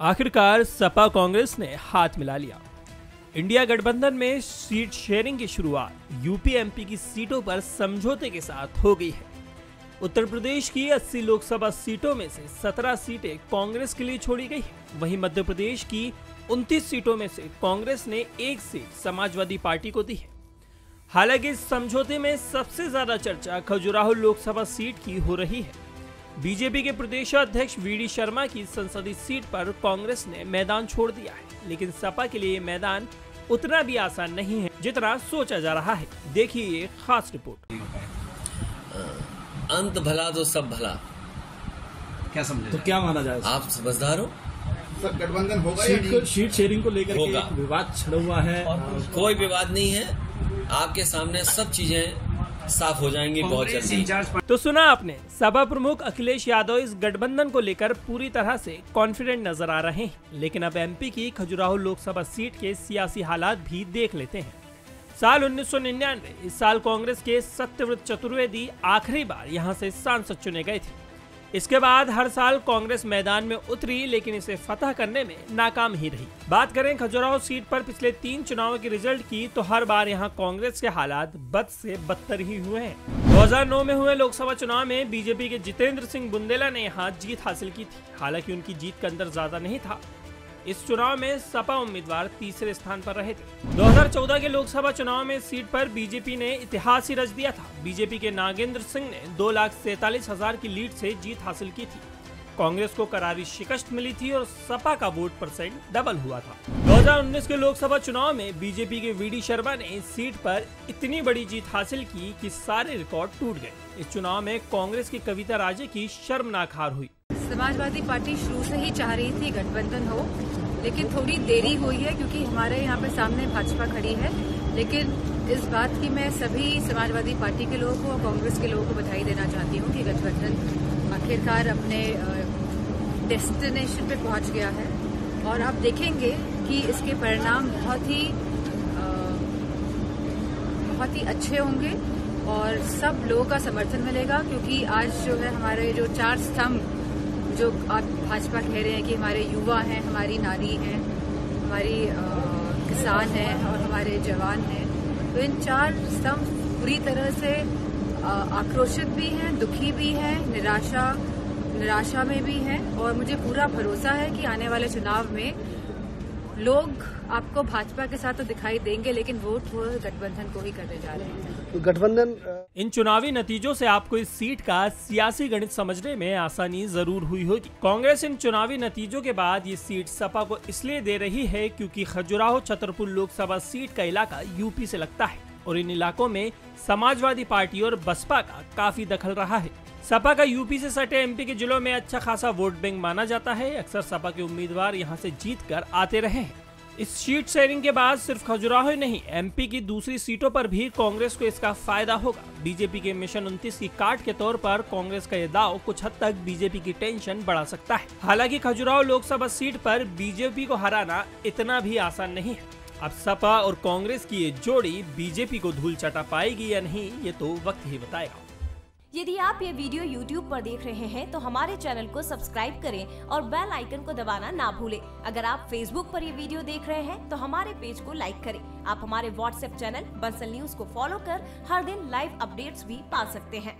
आखिरकार सपा कांग्रेस ने हाथ मिला लिया। इंडिया गठबंधन में सीट शेयरिंग की शुरुआत यूपी एमपी की सीटों पर समझौते के साथ हो गई है। उत्तर प्रदेश की 80 लोकसभा सीटों में से 17 सीटें कांग्रेस के लिए छोड़ी गई है। वहीं मध्य प्रदेश की 29 सीटों में से कांग्रेस ने एक सीट समाजवादी पार्टी को दी है। हालांकि इस समझौते में सबसे ज्यादा चर्चा खजुराहो लोकसभा सीट की हो रही है। बीजेपी के प्रदेश अध्यक्ष वीडी शर्मा की संसदीय सीट पर कांग्रेस ने मैदान छोड़ दिया है, लेकिन सपा के लिए मैदान उतना भी आसान नहीं है जितना सोचा जा रहा है। देखिए ये खास रिपोर्ट। अंत भला तो सब भला, क्या समझे? तो क्या माना जाए? आप समझदार हो? सर गठबंधन होगा सीट शेयरिंग को लेकर होगा। के विवाद छिड़ा हुआ है। कोई विवाद नहीं है, आपके सामने सब चीजें साफ हो जाएंगी बहुत जल्दी। तो सुना आपने, सपा प्रमुख अखिलेश यादव इस गठबंधन को लेकर पूरी तरह से कॉन्फिडेंट नजर आ रहे हैं। लेकिन अब एमपी की खजुराहो लोकसभा सीट के सियासी हालात भी देख लेते हैं। साल 1999 इस साल कांग्रेस के सत्यव्रत चतुर्वेदी आखिरी बार यहां से सांसद चुने गए थे। इसके बाद हर साल कांग्रेस मैदान में उतरी, लेकिन इसे फतह करने में नाकाम ही रही। बात करें खजुराहो सीट पर पिछले 3 चुनावों के रिजल्ट की, तो हर बार यहां कांग्रेस के हालात बद से बदतर ही हुए हैं। 2009 में हुए लोकसभा चुनाव में बीजेपी के जितेंद्र सिंह बुंदेला ने यहां जीत हासिल की थी। हालांकि उनकी जीत का अंदर ज्यादा नहीं था। इस चुनाव में सपा उम्मीदवार तीसरे स्थान पर रहे थे। 2014 के लोकसभा चुनाव में सीट पर बीजेपी ने इतिहास ही रच दिया था। बीजेपी के नागेंद्र सिंह ने 2,47,000 की लीड से जीत हासिल की थी। कांग्रेस को करारी शिकस्त मिली थी और सपा का वोट परसेंट डबल हुआ था। 2019 के लोकसभा चुनाव में बीजेपी के वीडी शर्मा ने इस सीट पर इतनी बड़ी जीत हासिल की कि सारे रिकॉर्ड टूट गए। इस चुनाव में कांग्रेस की कविता राजे की शर्मनाक हार हुई। समाजवादी पार्टी शुरू से ही चाह रही थी गठबंधन हो, लेकिन थोड़ी देरी हुई है क्योंकि हमारे यहाँ पे सामने भाजपा खड़ी है। लेकिन इस बात की मैं सभी समाजवादी पार्टी के लोगों को और कांग्रेस के लोगों को बधाई देना चाहती हूँ कि गठबंधन आखिरकार अपने डेस्टिनेशन पे पहुंच गया है। और आप देखेंगे कि इसके परिणाम बहुत ही अच्छे होंगे और सब लोगों का समर्थन मिलेगा, क्योंकि आज जो है हमारे जो 4 स्तंभ जो आप भाजपा कह रहे हैं कि हमारे युवा हैं, हमारी नारी हैं, हमारी किसान हैं और हमारे जवान हैं, तो इन 4 स्तंभ पूरी तरह से आक्रोशित भी हैं, दुखी भी हैं, निराशा में भी हैं। और मुझे पूरा भरोसा है कि आने वाले चुनाव में लोग आपको भाजपा के साथ तो दिखाई देंगे, लेकिन वोट वो गठबंधन को ही करने जा रहे हैं। तो गठबंधन इन चुनावी नतीजों से आपको इस सीट का सियासी गणित समझने में आसानी जरूर हुई होगी। कांग्रेस इन चुनावी नतीजों के बाद ये सीट सपा को इसलिए दे रही है क्योंकि खजुराहो छतरपुर लोकसभा सीट का इलाका यूपी से लगता है और इन इलाकों में समाजवादी पार्टी और बसपा का काफी दखल रहा है। सपा का यूपी से सटे एमपी के जिलों में अच्छा खासा वोट बैंक माना जाता है। अक्सर सपा के उम्मीदवार यहां से जीत कर आते रहे हैं। इस सीट शेयरिंग के बाद सिर्फ खजुराहो ही नहीं, एमपी की दूसरी सीटों पर भी कांग्रेस को इसका फायदा होगा। बीजेपी के मिशन 29 की काट के तौर पर कांग्रेस का यह दाव कुछ हद तक बीजेपी की टेंशन बढ़ा सकता है। हालांकि खजुराहो लोकसभा सीट पर बीजेपी को हराना इतना भी आसान नहीं है। अब सपा और कांग्रेस की ये जोड़ी बीजेपी को धूल चटा पाएगी या नहीं, ये तो वक्त ही बताएगा। यदि आप ये वीडियो YouTube पर देख रहे हैं तो हमारे चैनल को सब्सक्राइब करें और बेल आइकन को दबाना ना भूलें। अगर आप Facebook पर ये वीडियो देख रहे हैं तो हमारे पेज को लाइक करें। आप हमारे WhatsApp चैनल बंसल न्यूज को फॉलो कर हर दिन लाइव अपडेट्स भी पा सकते हैं।